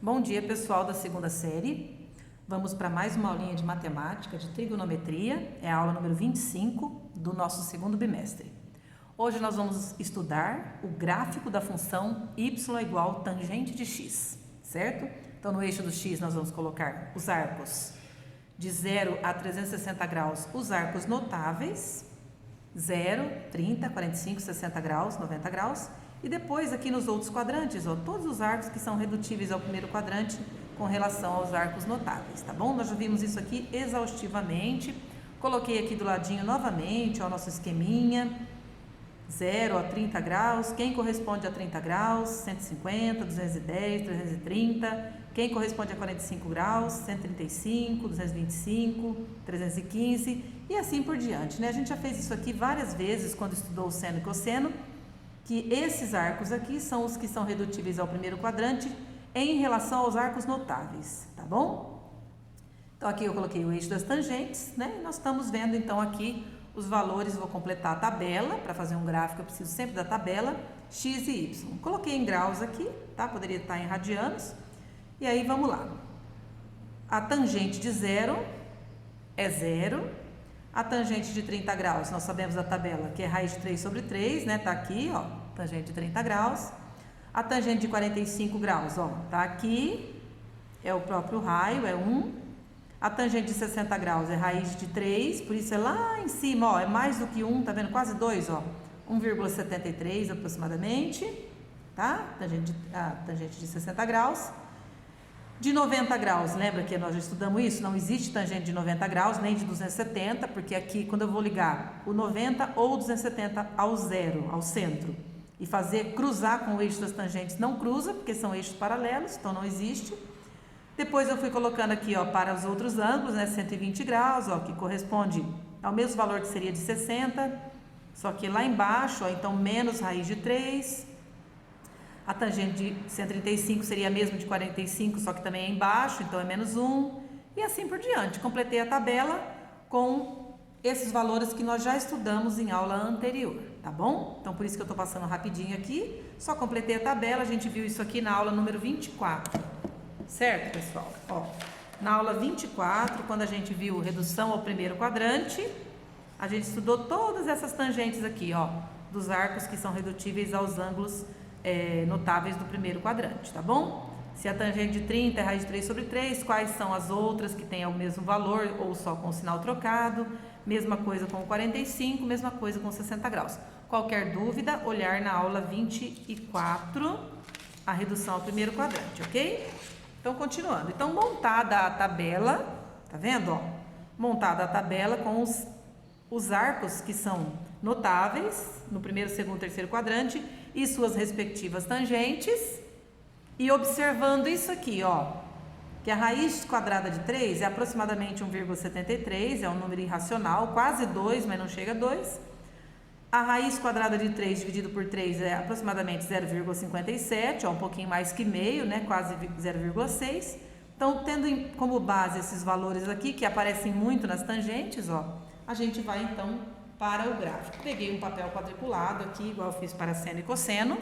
Bom dia, pessoal da segunda série. Vamos para mais uma aulinha de matemática, de trigonometria. É a aula número 25 do nosso segundo bimestre. Hoje nós vamos estudar o gráfico da função y igual tangente de x, certo? Então, no eixo do x nós vamos colocar os arcos de 0 a 360 graus, os arcos notáveis, 0, 30, 45, 60 graus, 90 graus. E depois aqui nos outros quadrantes, ó, todos os arcos que são redutíveis ao primeiro quadrante com relação aos arcos notáveis, tá bom? Nós já vimos isso aqui exaustivamente. Coloquei aqui do ladinho novamente, ó, nosso esqueminha. 0 a 30 graus, quem corresponde a 30 graus? 150, 210, 330. Quem corresponde a 45 graus? 135, 225, 315 e assim por diante, né? A gente já fez isso aqui várias vezes quando estudou o seno e cosseno, que esses arcos aqui são os que são redutíveis ao primeiro quadrante em relação aos arcos notáveis, tá bom? Então aqui eu coloquei o eixo das tangentes, né? E nós estamos vendo então aqui os valores. Vou completar a tabela. Para fazer um gráfico eu preciso sempre da tabela x e y. Coloquei em graus aqui, tá? Poderia estar em radianos. E aí vamos lá. A tangente de 0 é 0. A tangente de 30 graus, nós sabemos da tabela que é raiz de 3 sobre 3, né? Tá aqui, ó, tangente de 30 graus. A tangente de 45 graus, ó, tá aqui, é o próprio raio, é 1. A tangente de 60 graus é raiz de 3, por isso é lá em cima, ó, é mais do que 1, tá vendo? Quase 2, ó, 1,73 aproximadamente, tá? A tangente de 60 graus. De 90 graus, lembra que nós já estudamos isso? Não existe tangente de 90 graus, nem de 270, porque aqui quando eu vou ligar o 90 ou o 270 ao zero, ao centro, e fazer cruzar com o eixo das tangentes, não cruza, porque são eixos paralelos, então não existe. Depois eu fui colocando aqui, ó, para os outros ângulos, né, 120 graus, ó, que corresponde ao mesmo valor que seria de 60, só que lá embaixo, ó, então menos raiz de 3. A tangente de 135 seria a mesma de 45, só que também é embaixo, então é menos 1. E assim por diante. Completei a tabela com esses valores que nós já estudamos em aula anterior, tá bom? Então por isso que eu estou passando rapidinho aqui. Só completei a tabela, a gente viu isso aqui na aula número 24. Certo, pessoal? Ó, na aula 24, quando a gente viu redução ao primeiro quadrante, a gente estudou todas essas tangentes aqui, ó, dos arcos que são redutíveis aos ângulos notáveis do primeiro quadrante, tá bom? Se a tangente de 30 é raiz de 3 sobre 3, quais são as outras que têm o mesmo valor ou só com o sinal trocado? Mesma coisa com o 45, mesma coisa com 60 graus. Qualquer dúvida, olhar na aula 24, a redução ao primeiro quadrante, ok? Então, continuando. Então, montada a tabela, tá vendo, ó? Montada a tabela com os arcos que são notáveis no primeiro, segundo, terceiro quadrante e suas respectivas tangentes, e observando isso aqui, ó, que a raiz quadrada de 3 é aproximadamente 1,73, é um número irracional, quase 2, mas não chega a 2. A raiz quadrada de 3 dividido por 3 é aproximadamente 0,57, ó, um pouquinho mais que meio, né, quase 0,6. Então, tendo como base esses valores aqui, que aparecem muito nas tangentes, ó, a gente vai então para o gráfico. Peguei um papel quadriculado aqui, igual eu fiz para seno e cosseno.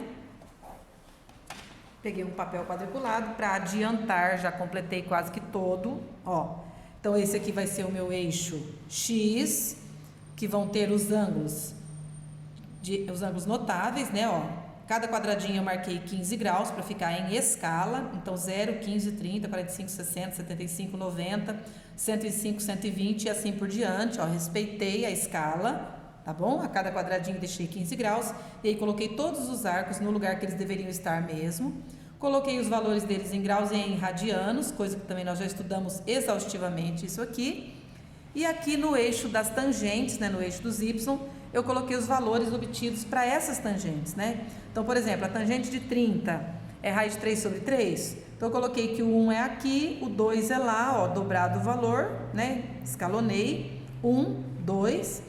Peguei um papel quadriculado para adiantar, já completei quase que todo, ó. Então esse aqui vai ser o meu eixo X, que vão ter os ângulos notáveis, né, ó. Cada quadradinho eu marquei 15 graus para ficar em escala. Então 0, 15, 30, 45, 60, 75, 90, 105, 120 e assim por diante, ó. Respeitei a escala, tá bom? A cada quadradinho deixei 15 graus. E aí coloquei todos os arcos no lugar que eles deveriam estar mesmo. Coloquei os valores deles em graus e em radianos, coisa que também nós já estudamos exaustivamente isso aqui. E aqui no eixo das tangentes, né, no eixo dos y, eu coloquei os valores obtidos para essas tangentes, né? Então, por exemplo, a tangente de 30 é raiz de 3 sobre 3. Então, eu coloquei que o 1 é aqui, o 2 é lá, ó, dobrado o valor, né? Escalonei, 1, 2.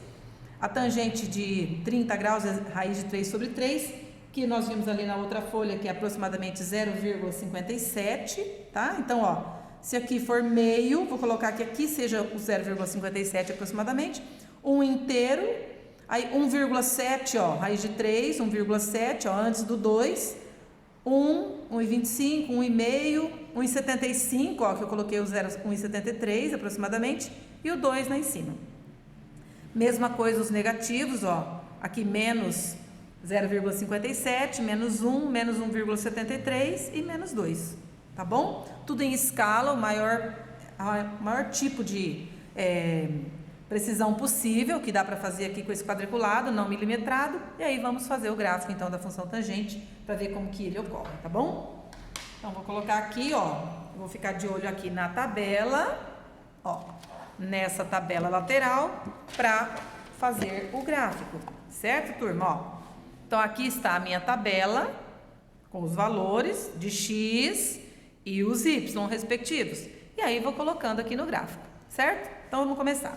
A tangente de 30 graus é raiz de 3 sobre 3, que nós vimos ali na outra folha, que é aproximadamente 0,57, tá? Então, ó, se aqui for meio, vou colocar que aqui seja o 0,57 aproximadamente, 1 inteiro, aí 1,7, ó, raiz de 3, 1,7, ó, antes do 2, 1, 1,25, 1,5, 1,75, ó, que eu coloquei o 0, 1,73 aproximadamente, e o 2 lá em cima. Mesma coisa os negativos, ó, aqui menos 0,57, menos 1, menos 1,73 e menos 2, tá bom? Tudo em escala, o maior tipo de precisão possível, que dá para fazer aqui com esse quadriculado, não milimetrado, e aí vamos fazer o gráfico então da função tangente para ver como que ele ocorre, tá bom? Então vou colocar aqui, ó, vou ficar de olho aqui na tabela, ó, nessa tabela lateral para fazer o gráfico, certo, turma? Ó, então aqui está a minha tabela com os valores de x e os y respectivos, e aí vou colocando aqui no gráfico, certo? Então vamos começar.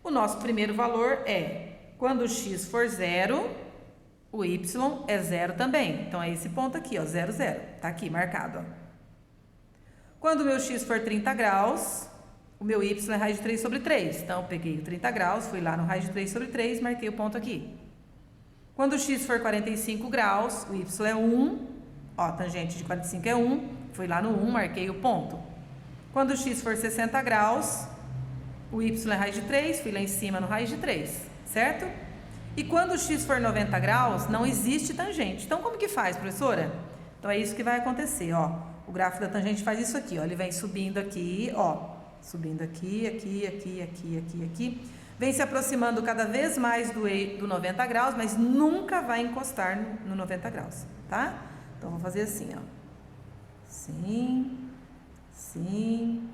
O nosso primeiro valor é, quando o x for 0, o y é 0 também. Então, é esse ponto aqui, ó, 0, 0. Tá aqui, marcado, ó. Quando o meu x for 30 graus, o meu y é raiz de 3 sobre 3. Então, eu peguei o 30 graus, fui lá no raiz de 3 sobre 3, marquei o ponto aqui. Quando o x for 45 graus, o y é 1. Ó, a tangente de 45 é 1. Fui lá no 1, marquei o ponto. Quando o x for 60 graus... o y é raiz de 3, fui lá em cima no raiz de 3, certo? E quando o x for 90 graus, não existe tangente. Então, como que faz, professora? Então, é isso que vai acontecer, ó. O gráfico da tangente faz isso aqui, ó. Ele vem subindo aqui, ó. Subindo aqui, aqui. Vem se aproximando cada vez mais do 90 graus, mas nunca vai encostar no 90 graus, tá? Então, vou fazer assim, ó. Assim, assim,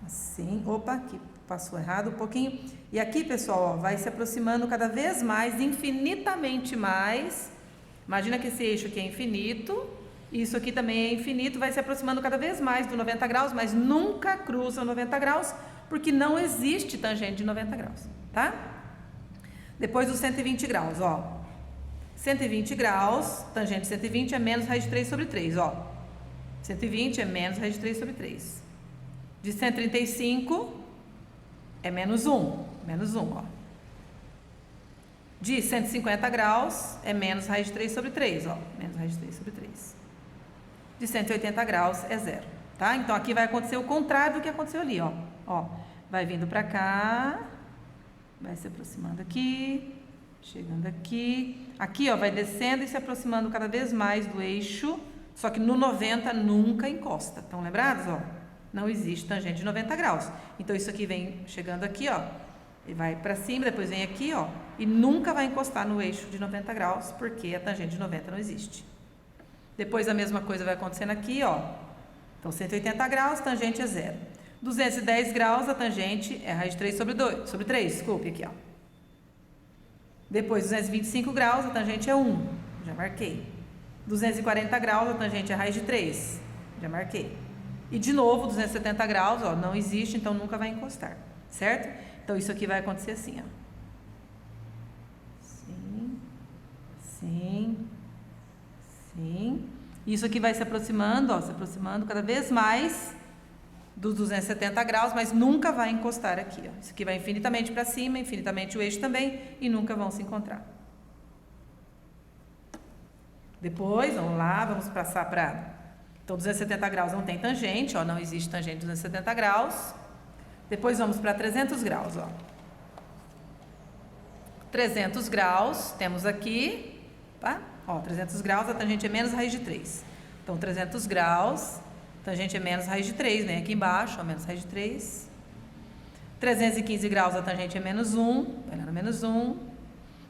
assim. Opa, aqui. Passou errado um pouquinho. E aqui, pessoal, ó, vai se aproximando cada vez mais, infinitamente mais. Imagina que esse eixo aqui é infinito. Isso aqui também é infinito. Vai se aproximando cada vez mais do 90 graus, mas nunca cruza o 90 graus, porque não existe tangente de 90 graus, tá? Depois dos 120 graus, ó. 120 graus, tangente de 120 é menos raiz de 3 sobre 3, ó. 120 é menos raiz de 3 sobre 3. De 135... é menos 1, ó. De 150 graus, é menos raiz de 3 sobre 3, ó. Menos raiz de 3 sobre 3. De 180 graus, é 0, tá? Então, aqui vai acontecer o contrário do que aconteceu ali, ó. Ó, vai vindo pra cá, vai se aproximando aqui, chegando aqui. Aqui, ó, vai descendo e se aproximando cada vez mais do eixo, só que no 90 nunca encosta. Estão lembrados, ó? Não existe tangente de 90 graus. Então, isso aqui vem chegando aqui, ó, e vai para cima, depois vem aqui, ó, e nunca vai encostar no eixo de 90 graus, porque a tangente de 90 não existe. Depois, a mesma coisa vai acontecendo aqui, ó. Então, 180 graus, tangente é 0. 210 graus, a tangente é raiz de 3 sobre 3, desculpe, aqui, ó. Depois, 225 graus, a tangente é 1, já marquei. 240 graus, a tangente é raiz de 3, já marquei. E de novo, 270 graus, ó, não existe, então nunca vai encostar, certo? Então, isso aqui vai acontecer assim, ó. Sim, sim, sim. Isso aqui vai se aproximando, ó, se aproximando cada vez mais dos 270 graus, mas nunca vai encostar aqui, ó. Isso aqui vai infinitamente para cima, infinitamente o eixo também, e nunca vão se encontrar. Depois, vamos lá, vamos passar para... Então, 270 graus não tem tangente, ó, não existe tangente de 270 graus. Depois, vamos para 300 graus, ó. 300 graus, temos aqui, tá? Ó, 300 graus, a tangente é menos raiz de 3. Então, 300 graus, tangente é menos raiz de 3, vem aqui embaixo, ó, menos raiz de 3. 315 graus, a tangente é menos 1, vai lá no menos 1.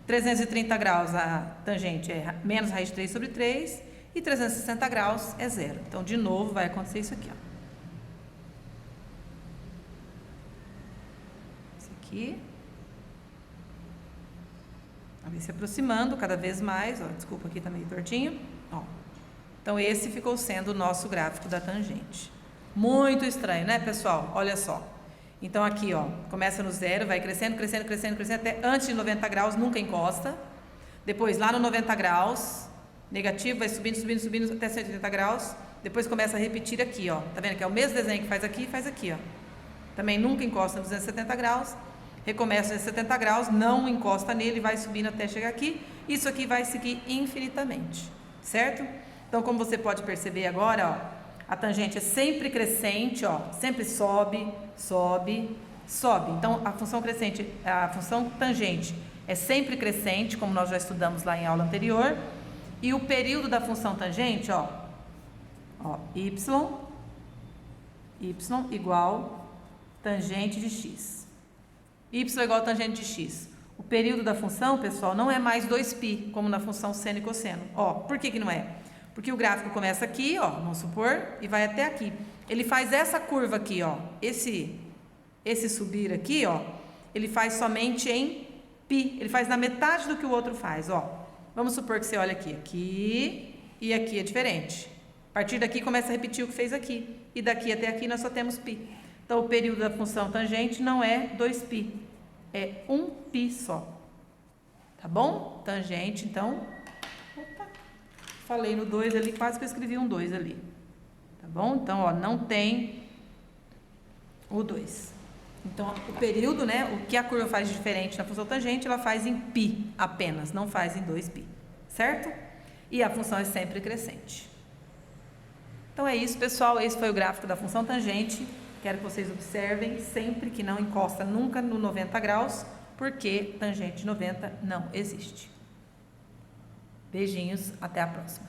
330 graus, a tangente é menos raiz de 3 sobre 3. E 360 graus é 0. Então, de novo, vai acontecer isso aqui, ó. Isso aqui. Vai se aproximando cada vez mais, ó. Desculpa, aqui tá meio tortinho, ó. Então, esse ficou sendo o nosso gráfico da tangente. Muito estranho, né, pessoal? Olha só. Então, aqui, ó, começa no 0, vai crescendo, crescendo, crescendo, crescendo, até antes de 90 graus, nunca encosta. Depois, lá no 90 graus... negativo, vai subindo, subindo, subindo até 180 graus. Depois começa a repetir aqui, ó. Tá vendo que é o mesmo desenho que faz aqui, ó. Também nunca encosta nos 270 graus. Recomeça nos 70 graus, não encosta nele, vai subindo até chegar aqui. Isso aqui vai seguir infinitamente, certo? Então, como você pode perceber agora, ó, a tangente é sempre crescente, ó, sempre sobe, sobe, sobe. Então, a função tangente é sempre crescente, como nós já estudamos lá em aula anterior. E o período da função tangente, ó, y igual tangente de x. Y igual tangente de x. O período da função, pessoal, não é mais 2π, como na função seno e cosseno. Ó, por que não é? Porque o gráfico começa aqui, ó, vamos supor, e vai até aqui. Ele faz essa curva aqui, ó, esse subir aqui, ó, ele faz somente em π. Ele faz na metade do que o outro faz, ó. Vamos supor que você olha aqui e aqui é diferente. A partir daqui começa a repetir o que fez aqui. E daqui até aqui nós só temos π. Então, o período da função tangente não é 2π, é 1π só. Tá bom? Tangente, então... Opa, falei no 2 ali, quase que eu escrevi um 2 ali. Tá bom? Então, ó, não tem o 2. Então, o período, né, o que a curva faz de diferente na função tangente, ela faz em π apenas, não faz em 2π. Certo? E a função é sempre crescente. Então é isso, pessoal, esse foi o gráfico da função tangente. Quero que vocês observem sempre que não encosta nunca no 90 graus, porque tangente de 90 não existe. Beijinhos, até a próxima.